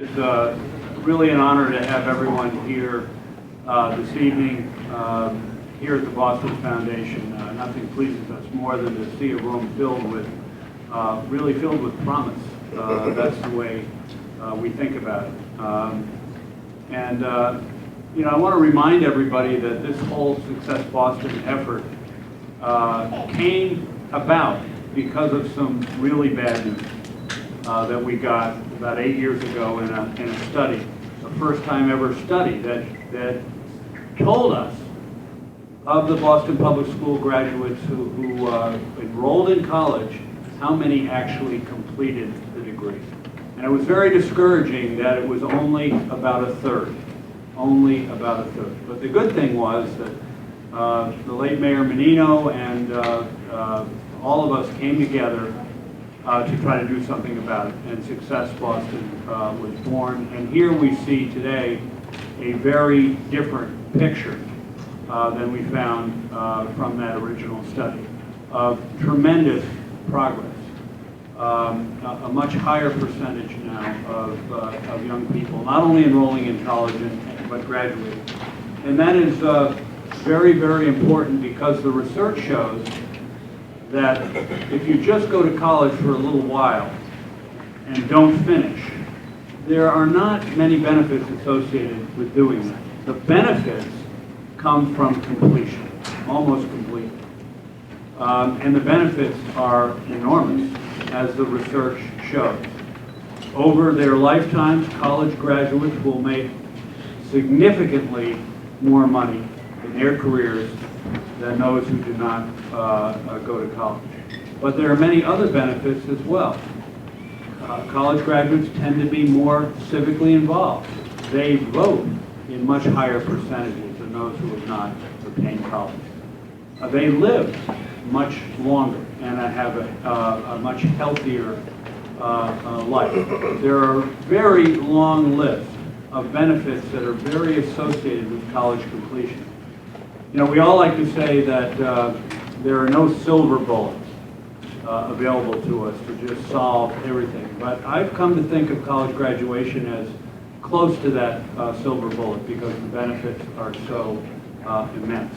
It's really an honor to have everyone here this evening here at the Boston Foundation. Nothing pleases us more than to see a room filled with, really filled with promise. That's the way we think about it. You know, I want to remind everybody that this whole Success Boston effort came about because of some really bad news that we got about 8 years ago in a study, a first-time ever study that told us of the Boston Public School graduates who enrolled in college, how many actually completed the degree. And it was very discouraging that it was only about a third. Only about a third. But the good thing was that the late Mayor Menino and all of us came together to try to do something about it. And Success Boston was born. And here we see today a very different picture than we found from that original study of tremendous progress. A much higher percentage now of young people, not only enrolling in college, but graduating. And that is very, very important because the research shows that if you just go to college for a little while and don't finish, there are not many benefits associated with doing that. The benefits come from completion, almost completely. And the benefits are enormous, as the research shows. Over their lifetimes, college graduates will make significantly more money in their careers than those who do not go to college. But there are many other benefits as well. College graduates tend to be more civically involved. They vote in much higher percentages than those who have not obtained college. They live much longer and have a much healthier life. There are very long lists of benefits that are very associated with college completion. You know, we all like to say that there are no silver bullets available to us to just solve everything. But I've come to think of college graduation as close to that silver bullet because the benefits are so immense.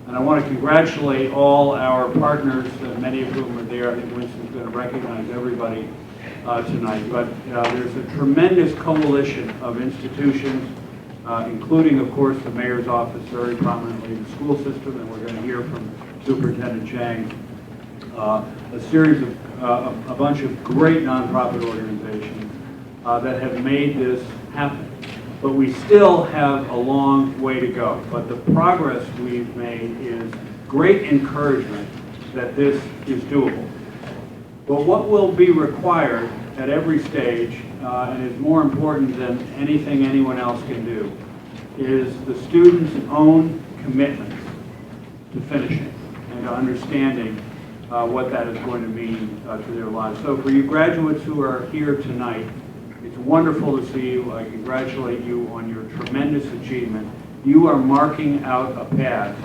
And I want to congratulate all our partners, many of whom are there. I think Winston's going to recognize everybody tonight. But there's a tremendous coalition of institutions, including, of course, the mayor's office, very prominently the school system, and we're going to hear from Superintendent Chang. A series of a bunch of great nonprofit organizations that have made this happen. But we still have a long way to go. But the progress we've made is great encouragement that this is doable. But what will be required at every stage, and is more important than anything anyone else can do, is the students' own commitment to finishing and to understanding what that is going to mean to their lives. So for you graduates who are here tonight, it's wonderful to see you. I congratulate you on your tremendous achievement. You are marking out a path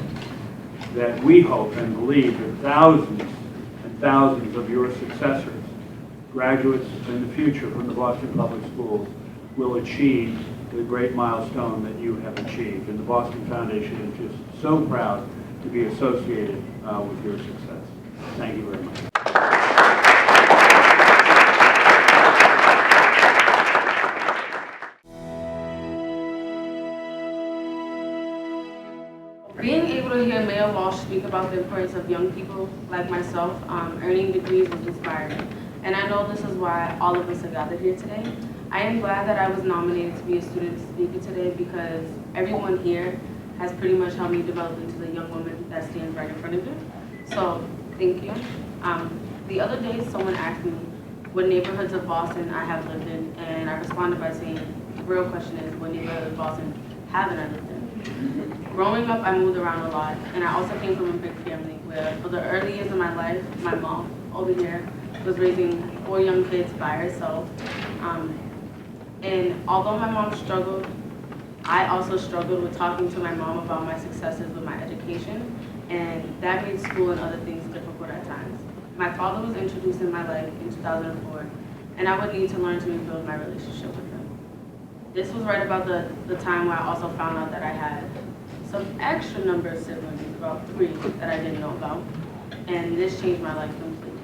that we hope and believe that thousands and thousands of your successors, graduates in the future from the Boston Public Schools, will achieve the great milestone that you have achieved. And the Boston Foundation is just so proud to be associated with your success. Thank you very much. Being able to hear Mayor Walsh speak about the importance of young people like myself earning degrees was inspiring. And I know this is why all of us are gathered here today. I am glad that I was nominated to be a student speaker today because everyone here has pretty much helped me develop into the young woman that stands right in front of you. So, thank you. The other day, someone asked me what neighborhoods of Boston I have lived in, and I responded by saying, the real question is, what neighborhood of Boston haven't I lived in? Growing up, I moved around a lot, and I also came from a big family where, for the early years of my life, my mom over here was raising 4 young kids by herself. And although my mom struggled, I also struggled with talking to my mom about my successes with my education, and that made school and other things difficult at times. My father was introduced in my life in 2004, and I would need to learn to rebuild my relationship with him. This was right about the time where I also found out that I had some extra number of siblings, about 3, that I didn't know about. And this changed my life completely.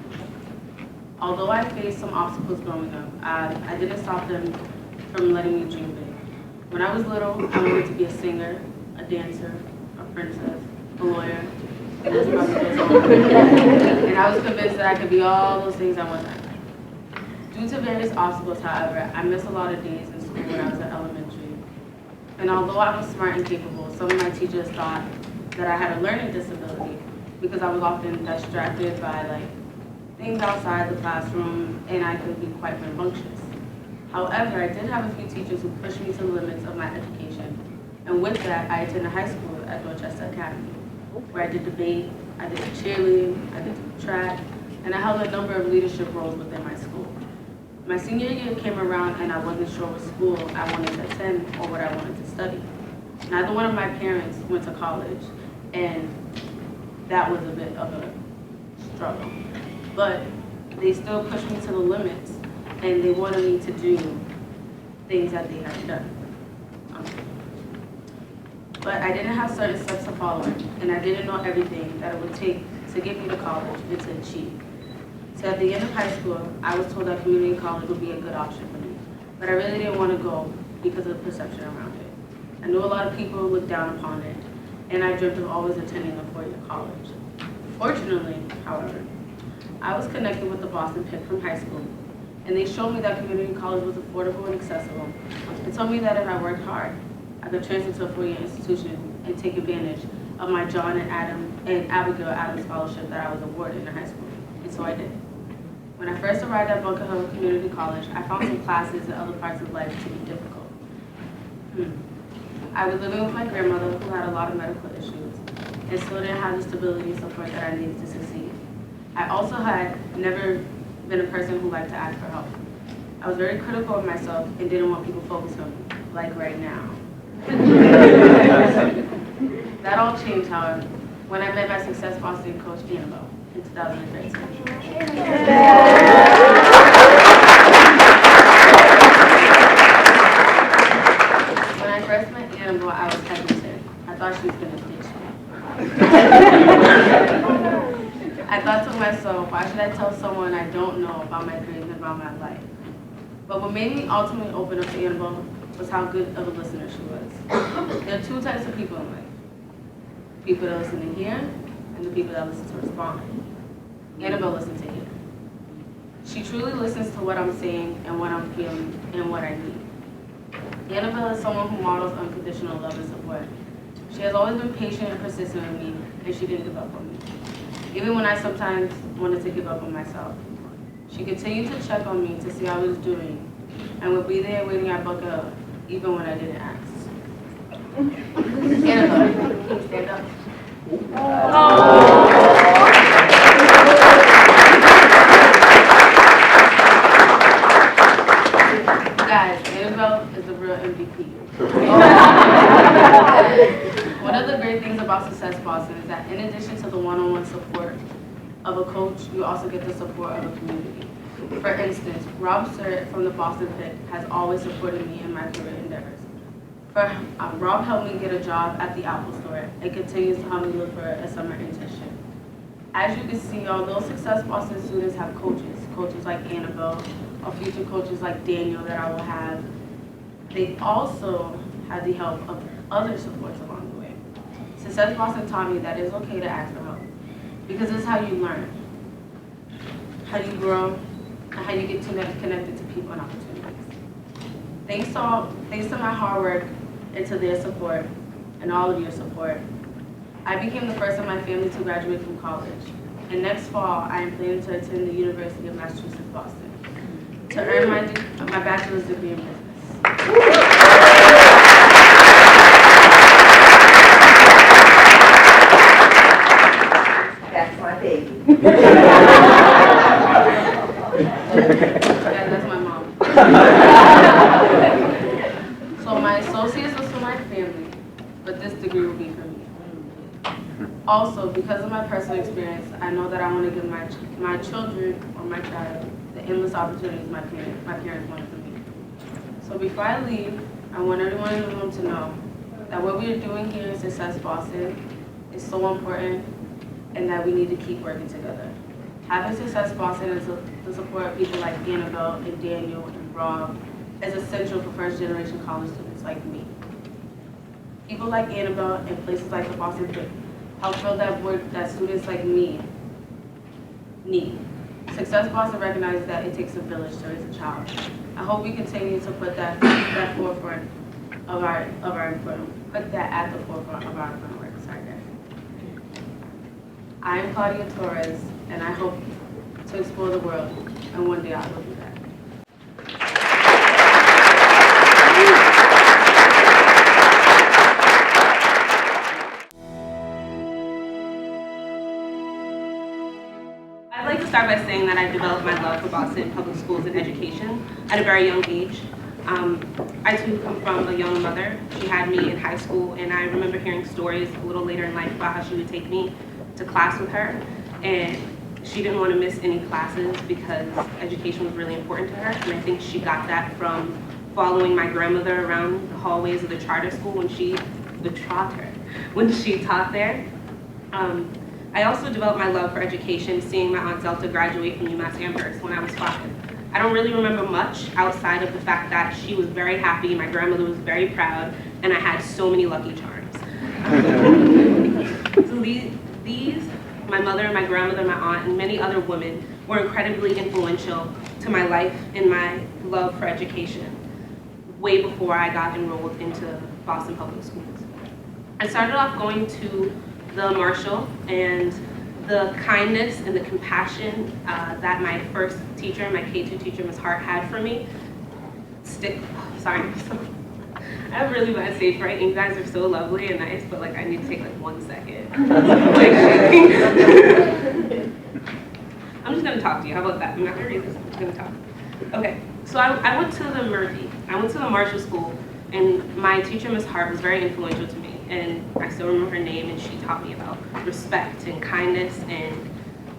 Although I faced some obstacles growing up, I didn't stop them from letting me dream big. When I was little, I wanted to be a singer, a dancer, a princess, a lawyer, and this probably goes on. And I was convinced that I could be all those things I wasn't. Due to various obstacles, however, I missed a lot of days in school when I was in elementary. And although I was smart and capable, some of my teachers thought that I had a learning disability because I was often distracted by things outside the classroom, and I could be quite rambunctious. However, I did have a few teachers who pushed me to the limits of my education. And with that, I attended high school at Dorchester Academy, where I did debate, I did cheerleading, I did track, and I held a number of leadership roles within my school. My senior year came around and I wasn't sure what school I wanted to attend or what I wanted to study. Neither one of my parents went to college, and that was a bit of a struggle. But they still pushed me to the limits, and they wanted me to do things that they had done. But I didn't have certain steps to follow, and I didn't know everything that it would take to get me to college and to achieve. So at the end of high school, I was told that community college would be a good option for me, but I really didn't want to go because of the perception around it. I knew a lot of people looked down upon it, and I dreamt of always attending a 4-year college. Fortunately, however, I was connected with the Boston Pitt from high school, and they showed me that community college was affordable and accessible, and told me that if I worked hard, I could transfer to a 4-year institution and take advantage of my John and Abigail Adams scholarship that I was awarded in high school, and so I did. When I first arrived at Bunker Hill Community College, I found some classes and other parts of life to be difficult. I was living with my grandmother, who had a lot of medical issues, and still didn't have the stability and support that I needed to succeed. I also had never been a person who liked to ask for help. I was very critical of myself and didn't want people focused on me, like right now. That all changed, however, when I met my Success Boston coach, Annabelle, in 2013. When I first met Annabelle, I was hesitant. I thought she was going to ditch me. I thought to myself, why should I tell someone I don't know about my dreams and about my life? But what made me ultimately open up to Annabelle was how good of a listener she was. There are 2 types of people in life. People that listen to hear, and the people that listen to respond. Annabelle listens to hear. She truly listens to what I'm saying and what I'm feeling and what I need. Annabelle is someone who models unconditional love and support. She has always been patient and persistent with me, and she didn't give up on me. Even when I sometimes wanted to give up on myself. She continued to check on me to see how I was doing, and would be there waiting at Bunker Hill, even when I didn't ask. Annabelle, can you stand up? Guys, Annabelle is a real MVP. One of the great things about Success Boston is that in addition to the one-on-one support of a coach, you also get the support of a community. For instance, Rob Sir from the Boston Pitt has always supported me in my career endeavors. Rob helped me get a job at the Apple Store and continues to help me look for a summer internship. As you can see, although Success Boston students have coaches like Annabelle, or future coaches like Daniel that I will have, they also have the help of other supports along the way. Success Boston taught me that it's okay to ask for help, because it's how you learn, how you grow, and how you get connected to people and opportunities. Thanks to my hard work and to their support, and all of your support, I became the first in my family to graduate from college. And next fall, I am planning to attend the University of Massachusetts, Boston, to earn my bachelor's degree in business. That's my baby. Yeah, that's my mom. So my associates was for my family, but this degree will be for me. Also, because of my personal experience, I know that I want to give my children or my child the endless opportunities my parents wanted for me. So before I leave, I want everyone in the room to know that what we are doing here in Success Boston is so important and that we need to keep working together. Having Success Boston and the support of people like Annabelle and Daniel and Rob is essential for first-generation college students like me. People like Annabelle and places like the Boston Group help fill that work that students like me need. Success Boston recognizes that it takes a village to raise a child. I hope we continue to put that forefront of our employment, put that at the forefront of our employment work. Sorry, guys. I am Claudia Torres, and I hope to explore the world, and one day I will do that. I'd like to start by saying that I developed my love for Boston public schools and education at a very young age. I too come from a young mother. She had me in high school, and I remember hearing stories a little later in life about how she would take me to class with her, and she didn't want to miss any classes because education was really important to her, and I think she got that from following my grandmother around the hallways of the charter school when she taught there. I also developed my love for education seeing my Aunt Zelda graduate from UMass Amherst when I was 5. I don't really remember much outside of the fact that she was very happy, my grandmother was very proud, and I had so many Lucky Charms. So these, my mother, my grandmother, my aunt, and many other women were incredibly influential to my life and my love for education way before I got enrolled into Boston Public Schools. I started off going to the Marshall, and the kindness and the compassion that my first teacher, my K2 teacher, Ms. Hart, had for me, I have really bad stage fright, and you guys are so lovely and nice, but like I need to take like 1 second. I'm just gonna talk to you, how about that? I'm not gonna read this, I'm just gonna talk. Okay, so I went to the Murphy, I went to the Marshall School, and my teacher, Ms. Hart, was very influential to me. And I still remember her name, and she taught me about respect and kindness and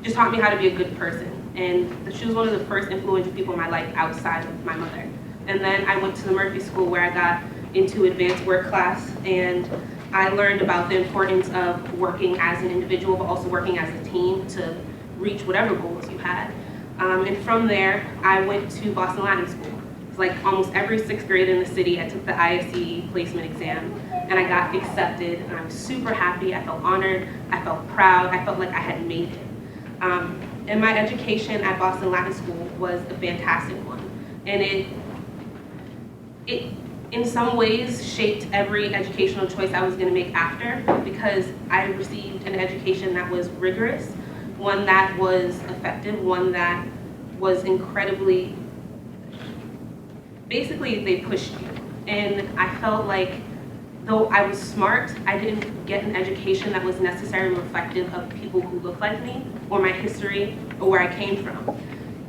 just taught me how to be a good person. And she was one of the first influential people in my life outside of my mother. And then I went to the Murphy School where I got into advanced work class, and I learned about the importance of working as an individual, but also working as a team to reach whatever goals you had. And from there, I went to Boston Latin School. It's like almost every 6th grade in the city, I took the ISE placement exam, and I got accepted, and I was super happy. I felt honored, I felt proud, I felt like I had made it. And my education at Boston Latin School was a fantastic one. And it in some ways shaped every educational choice I was gonna make after, because I received an education that was rigorous, one that was effective, one that was incredibly, basically they pushed you. And I felt like, though I was smart, I didn't get an education that was necessarily reflective of people who looked like me, or my history, or where I came from.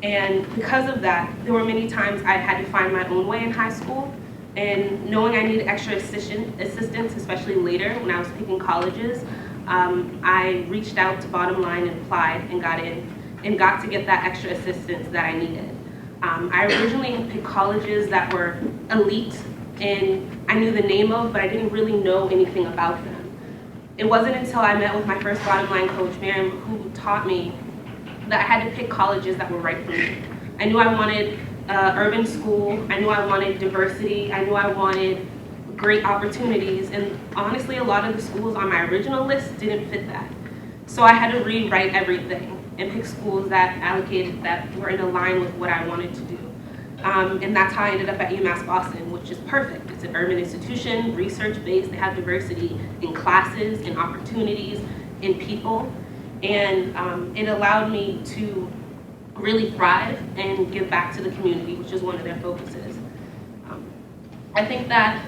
And because of that, there were many times I had to find my own way in high school, and knowing I needed extra assistance, especially later when I was picking colleges, I reached out to Bottom Line and applied and got in, and got to get that extra assistance that I needed. I originally picked colleges that were elite, and I knew the name of, but I didn't really know anything about them. It wasn't until I met with my first Bottom Line coach, Miriam, who taught me that I had to pick colleges that were right for me. I knew I wanted urban school, I knew I wanted diversity, I knew I wanted great opportunities, and honestly, a lot of the schools on my original list didn't fit that. So I had to rewrite everything and pick schools that were in line with what I wanted to do. And that's how I ended up at UMass Boston, which is perfect. It's an urban institution, research-based, they have diversity in classes, in opportunities, in people. And it allowed me to really thrive and give back to the community, which is one of their focuses. I think that,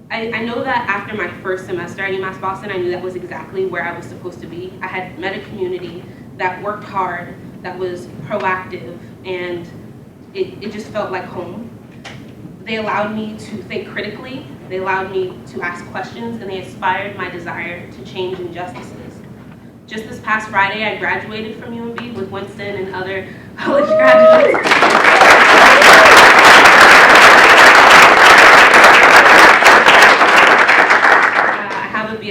I know that after my first semester at UMass Boston, I knew that was exactly where I was supposed to be. I had met a community that worked hard, that was proactive, and it just felt like home. They allowed me to think critically, they allowed me to ask questions, and they inspired my desire to change injustices. Just this past Friday, I graduated from UMB with Winston and other college graduates.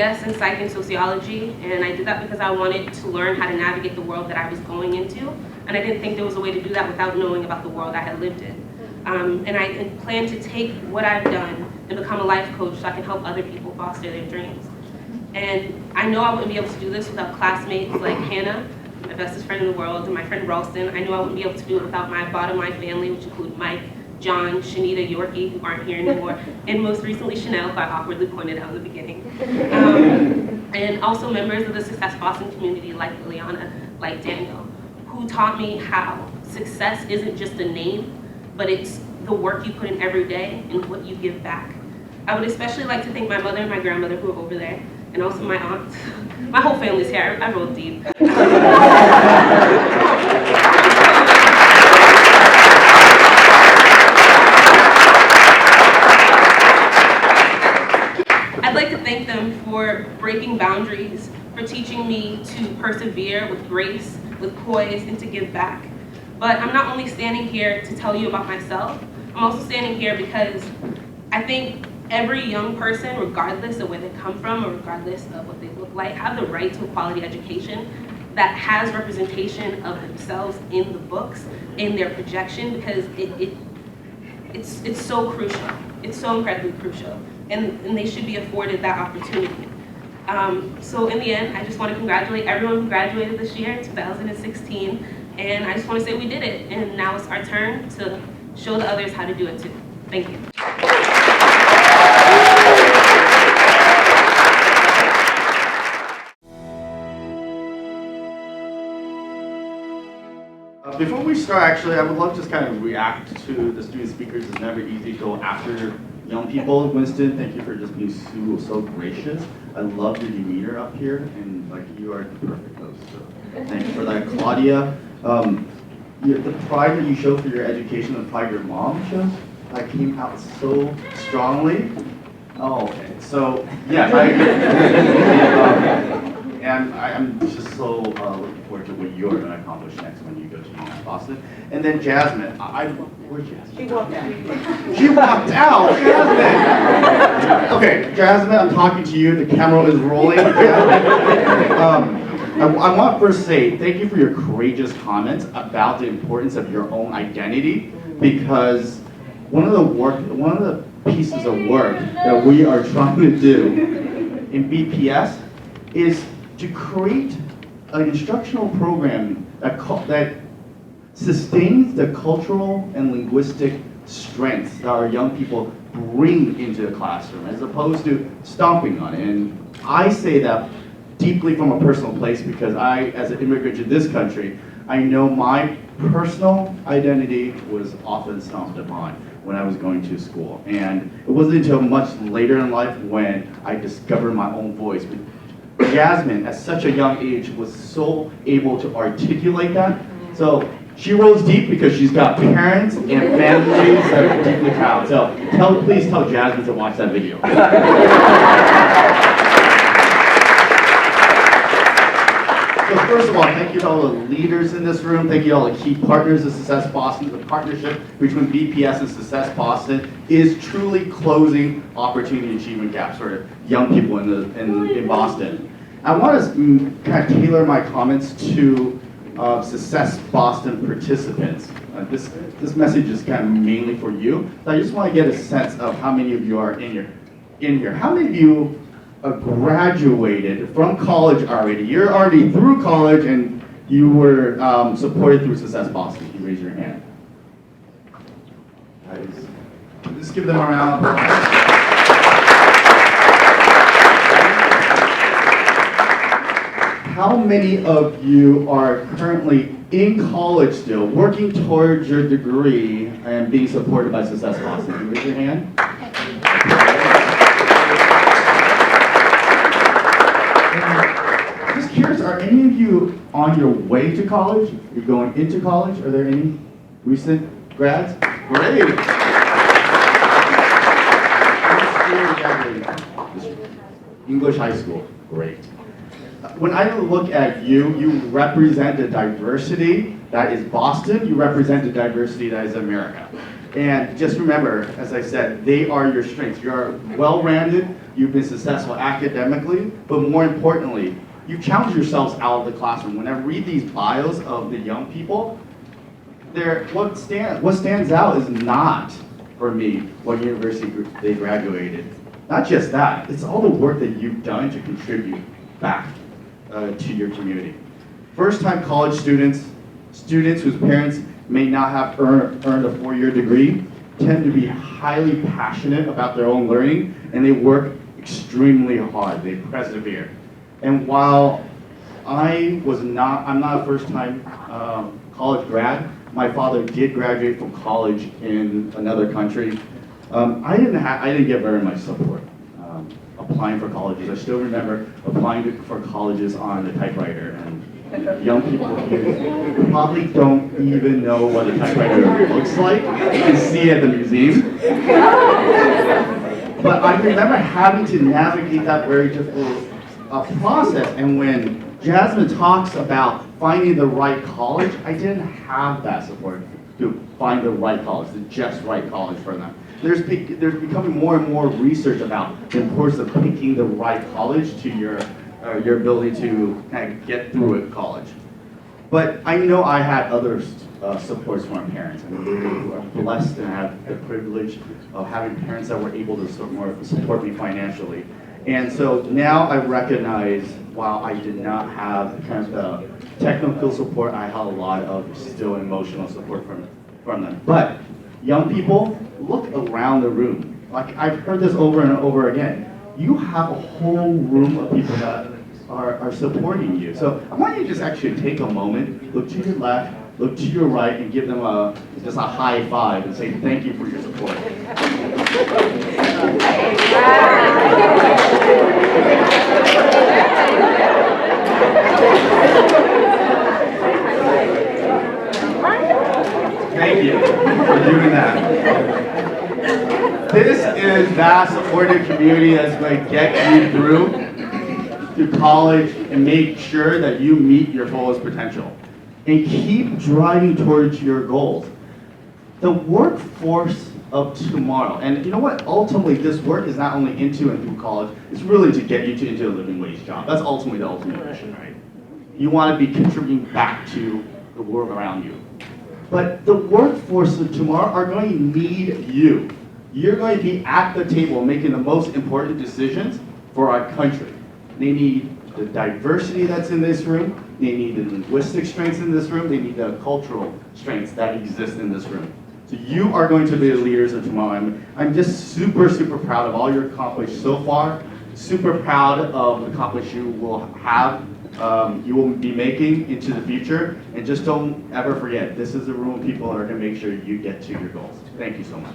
BS in Psych and Sociology, and I did that because I wanted to learn how to navigate the world that I was going into, and I didn't think there was a way to do that without knowing about the world I had lived in. And I plan to take what I've done and become a life coach so I can help other people foster their dreams. And I know I wouldn't be able to do this without classmates like Hannah, my bestest friend in the world, and my friend Ralston. I know I wouldn't be able to do it without my bottom line family, which include Mike, John, Shanita, Yorkie, who aren't here anymore, and most recently Chanel, who I awkwardly pointed out in the beginning. And also members of the Success Boston community like Liliana, like Daniel, who taught me how success isn't just a name, but it's the work you put in every day and what you give back. I would especially like to thank my mother and my grandmother who are over there, and also my aunt. My whole family's here, I rolled deep. I'd like to thank them for breaking boundaries, for teaching me to persevere with grace, with poise, and to give back. But I'm not only standing here to tell you about myself, I'm also standing here because I think every young person, regardless of where they come from or regardless of what they look like, have the right to a quality education that has representation of themselves in the books, in their projection, because it's so crucial. It's so incredibly crucial. And they should be afforded that opportunity. So in the end, I just want to congratulate everyone who graduated this year, 2016, and I just want to say we did it, and now it's our turn to show the others how to do it too. Thank you. Before we start, actually, I would love to just kind of react to the student speakers. It's never easy to go after young people. Winston, thank you for just being so gracious. I love your demeanor up here, and like you are the perfect host. So thank you for that, Claudia. The pride that you show for your education, the pride your mom shows, that came out so strongly. Oh, okay. So yeah, I agree. And I'm just so looking forward to what you're going to accomplish next when you go to UMass Boston. And then Jasmine, where's Jasmine? She walked out. She walked out, Jasmine. Okay, Jasmine, I'm talking to you. The camera is rolling. Jasmine. I want to first say thank you for your courageous comments about the importance of your own identity, because one of the pieces of work that we are trying to do in BPS is to create an instructional program that sustains the cultural and linguistic strengths that our young people bring into the classroom, as opposed to stomping on it. And I say that deeply from a personal place because I, as an immigrant to this country, I know my personal identity was often stomped upon when I was going to school. And it wasn't until much later in life when I discovered my own voice. Jasmine, at such a young age, was so able to articulate that. So she rolls deep because she's got parents and families that are deeply proud. So please tell Jasmine to watch that video. So first of all, thank you to all the leaders in this room. Thank you to all the key partners of Success Boston. The partnership between BPS and Success Boston is truly closing opportunity achievement gaps for young people in Boston. I want to kind of tailor my comments to Success Boston participants. This message is kind of mainly for you. So I just want to get a sense of how many of you are in here. How many of you graduated from college already? You're already through college and you were supported through Success Boston. Can you raise your hand? Guys, just give them a round of applause. How many of you are currently in college still, working towards your degree and being supported by Success Boston? Can you raise your hand? Just curious, are any of you on your way to college? You're going into college? Are there any recent grads? Great. English high school. Great. When I look at you, you represent a diversity that is Boston. You represent a diversity that is America. And just remember, as I said, they are your strengths. You are well-rounded. you've been successful academically, but more importantly, you've challenged yourselves out of the classroom. When I read these bios of the young people, what stands out is not, for me, what university they graduated. Not just that, it's all the work that you've done to contribute back to your community. First-time college students whose parents may not have earned a four-year degree, tend to be highly passionate about their own learning, and they work extremely hard, they persevere. And while I'm not a first-time college grad, my father did graduate from college in another country. I didn't get very much support applying for colleges. I still remember applying for colleges on the typewriter, and young people here probably don't even know what a typewriter looks like. You can see it at the museum. But I remember having to navigate that very difficult process, and when Jasmine talks about finding the right college, I didn't have that support to find the right college, the just right college for them. There's becoming more and more research about the importance of picking the right college to your ability to kind of get through a college. But I know I had other supports from my parents. I mean, we are blessed and have the privilege of having parents that were able to support me financially. And so now I recognize, while I did not have kind of the technical support, I had a lot of still emotional support from them. But young people, look around the room. Like, I've heard this over and over again. You have a whole room of people that are supporting you. So I want you to just actually take a moment, look to your left, look to your right, and give them just a high five and say thank you for your support. Thank you for doing that. This is that supportive community that's going to get you through to college and make sure that you meet your fullest potential and keep driving towards your goals. The workforce of tomorrow, and you know what, ultimately this work is not only into and through college, it's really to get you into a living wage job. That's ultimately the ultimate mission, right? You want to be contributing back to the world around you. But the workforce of tomorrow are going to need you. You're going to be at the table making the most important decisions for our country. They need the diversity that's in this room. They need the linguistic strengths in this room. They need the cultural strengths that exist in this room. So you are going to be the leaders of tomorrow. I'm just super, super proud of all you've accomplished so far. Super proud of the accomplishments you will have, you will be making into the future. And just don't ever forget, this is a room of people that are going to make sure you get to your goals. Thank you so much.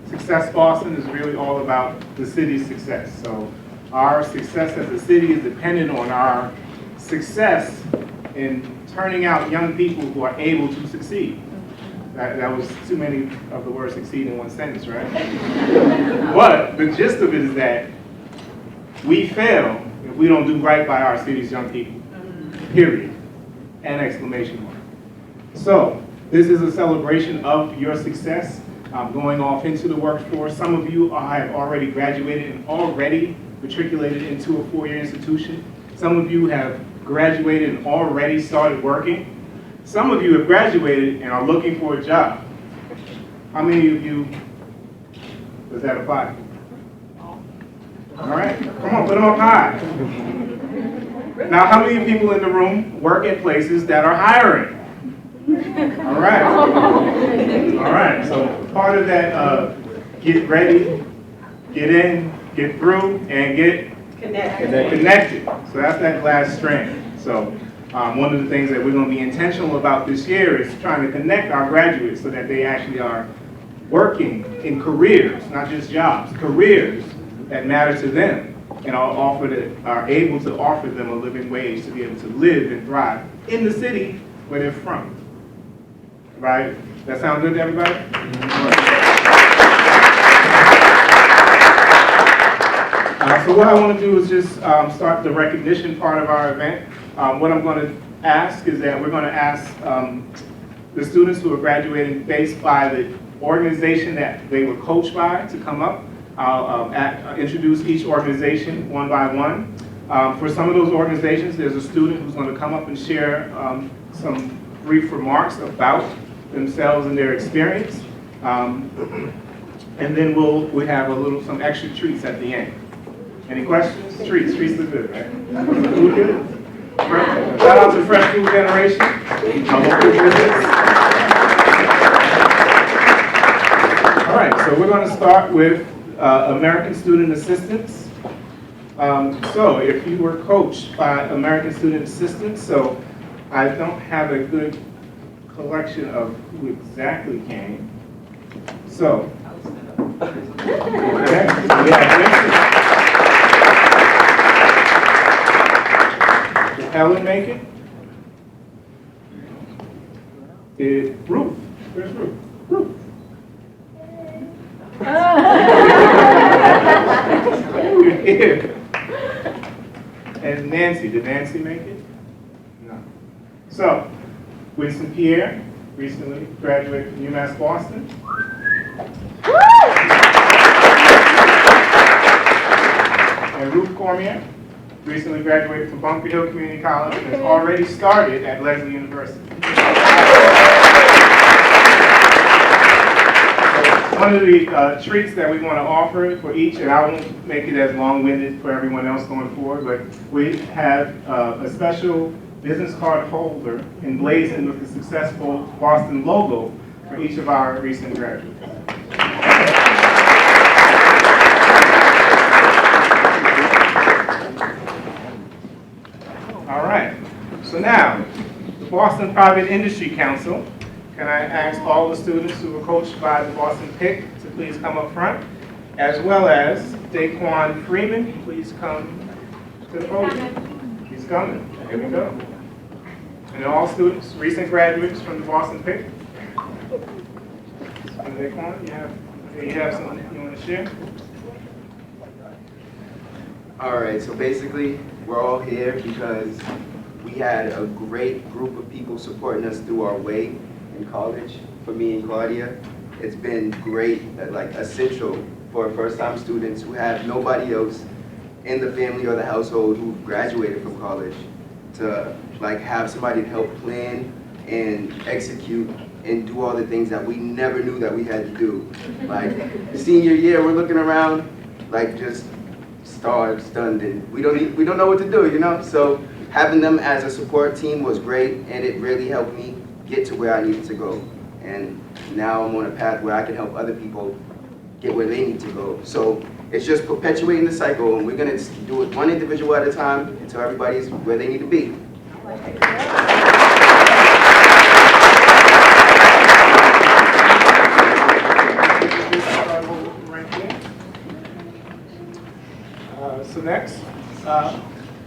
Success Boston is really all about the city's success. So our success as a city is dependent on our success in turning out young people who are able to succeed. That was too many of the words succeed in one sentence, right? But the gist of it is that we fail if we don't do right by our city's young people, period, and exclamation mark. So this is a celebration of your success. Going off into the workforce. Some of you have already graduated and already matriculated into a four-year institution. Some of you have graduated and already started working. Some of you have graduated and are looking for a job. How many of you does that apply? All right, come on, put them up high. Now, how many people in the room work at places that are hiring? All right. All right. So part of that, get ready, get in, get through, and get connected. So that's that last strand. So one of the things that we're going to be intentional about this year is trying to connect our graduates so that they actually are working in careers, not just jobs, careers that matter to them, and are able to offer them a living wage to be able to live and thrive in the city where they're from. Right? That sound good to everybody? So what I want to do is just start the recognition part of our event. what I'm going to ask is that we're going to ask the students who are graduating based by the organization that they were coached by to come up. I'll introduce each organization one by one. For some of those organizations, there's a student who's going to come up and share some brief remarks about themselves and their experience. And then we have some extra treats at the end. Any questions? Treats look good, right? Food good? Shout out to Fresh Food Generation. All right, so we're going to start with American Student Assistance. So if you were coached by American Student Assistance, so I don't have a good collection of who exactly came. So, okay, so we have did Helen make it? Did Ruth? Where's Ruth? Ruth. You're here. And Nancy, did Nancy make it? No. So, Winston Pierre recently graduated from UMass Boston. And Ruth Cormier recently graduated from Bunker Hill Community College and has already started at Lesley University. One of the treats that we want to offer for each, and I won't make it as long-winded for everyone else going forward, but we have a special business card holder emblazoned with the successful Boston logo for each of our recent graduates. All right, so now, the Boston Private Industry Council. Can I ask all the students who were coached by the Boston PIC to please come up front, as well as Daquan Freeman, please come to the podium. He's coming. Here we go. And all students, recent graduates from the Boston PIC. And Daquan, you have something you want to share? All right, so basically, we're all here because we had a great group of people supporting us through our way in college. For me and Claudia, it's been great, like essential for first-time students who have nobody else in the family or the household who graduated from college to like have somebody to help plan and execute and do all the things that we never knew that we had to do. Like senior year, we're looking around like just stunned, and we don't know what to do, you know? So having them as a support team was great, and it really helped me get to where I needed to go. And now I'm on a path where I can help other people get where they need to go. So it's just perpetuating the cycle, and we're gonna do it one individual at a time until everybody's where they need to be. So next,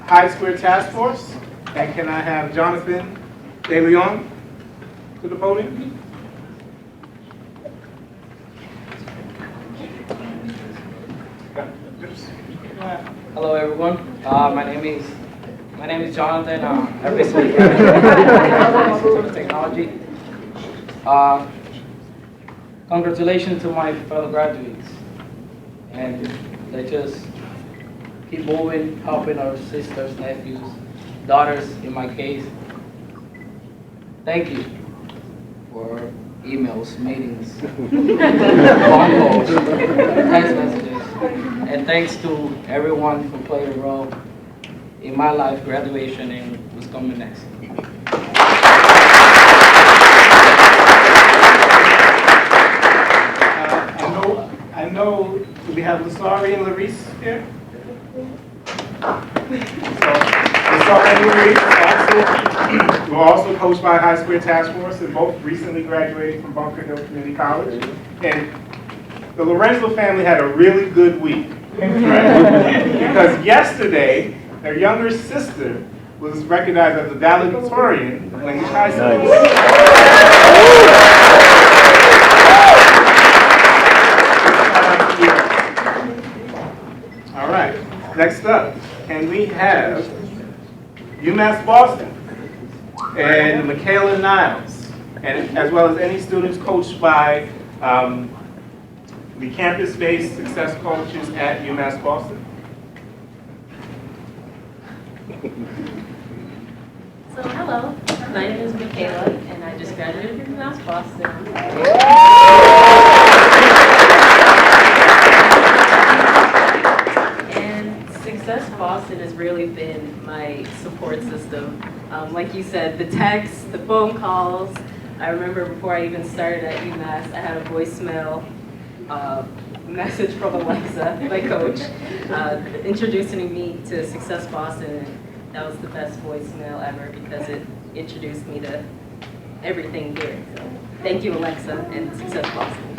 High Square Task Force, and can I have Jonathan De Leon to the podium? Hello everyone. My name is Jonathan. I recently graduated Institute of Technology. Congratulations to my fellow graduates, and they just keep moving, helping our sisters, nephews, daughters in my case. Thank you for emails, meetings, phone calls, text messages, and thanks to everyone who played a role in my life, graduation, and what's coming next. I know we have Lasari and Larice here. So, Lasari and Larice were also coached by High Square Task Force, and both recently graduated from Bunker Hill Community College. And the Lorenzo family had a really good week, right? Because yesterday, their younger sister was recognized as a valedictorian in Langley High School. All right, next up, can we have UMass Boston, and Michaela Niles, and as well as any students coached by the campus-based success coaches at UMass Boston. So hello, my name is Michaela, and I just graduated from UMass Boston. And Success Boston has really been my support system. Like you said, the texts, the phone calls. I remember before I even started at UMass, I had a voicemail message from Alexa, my coach, introducing me to Success Boston. That was the best voicemail ever because it introduced me to everything here. So thank you, Alexa, and Success Boston.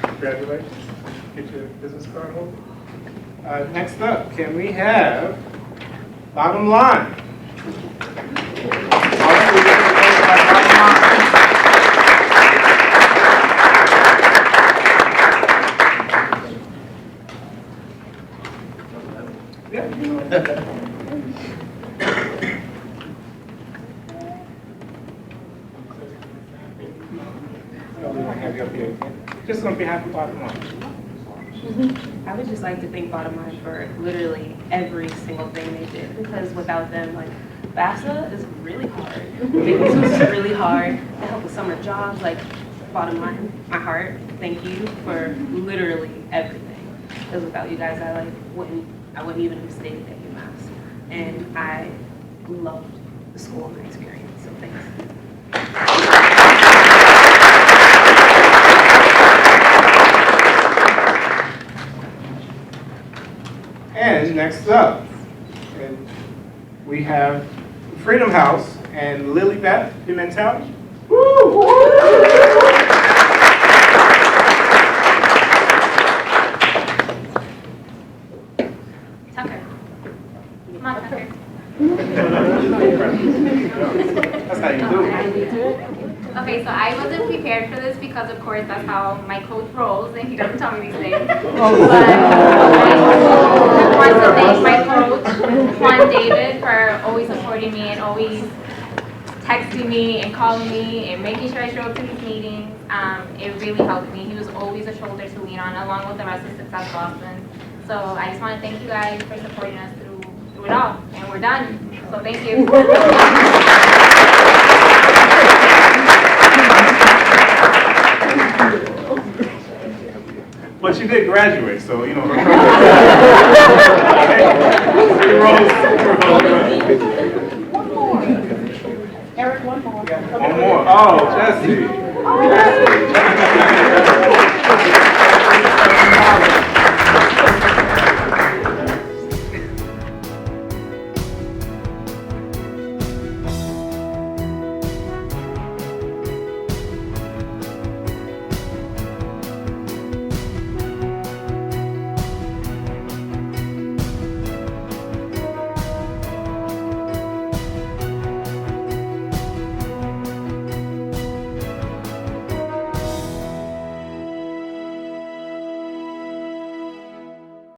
Congratulations. Get your business card over. Next up, can we have Bottom Line? Just on behalf of Bottom Line. I would just like to thank Bottom Line for literally every single thing they did, because without them, like, FAFSA is really hard. This was really hard. To help with summer jobs, like, Bottom Line, my heart, thank you for literally everything. Because without you guys, I wouldn't even have stayed at UMass. And I loved the school and my experience, so thanks. And next up, we have Freedom House and Lilybeth Pimentel. Tucker. Come on, Tucker. That's how you do it. Okay, so I wasn't prepared for this because, of course, that's how my coach rolls, and he doesn't tell me these things. But I want to thank my coach, Juan David, for always supporting me and always texting me and calling me and making sure I show up to these meetings. It really helped me. He was always a shoulder to lean on, along with the rest of Success Boston. So I just want to thank you guys for supporting us through it all, and we're done. So thank you. But you did graduate, so you know. Eric, one more. One more. Oh, Jesse.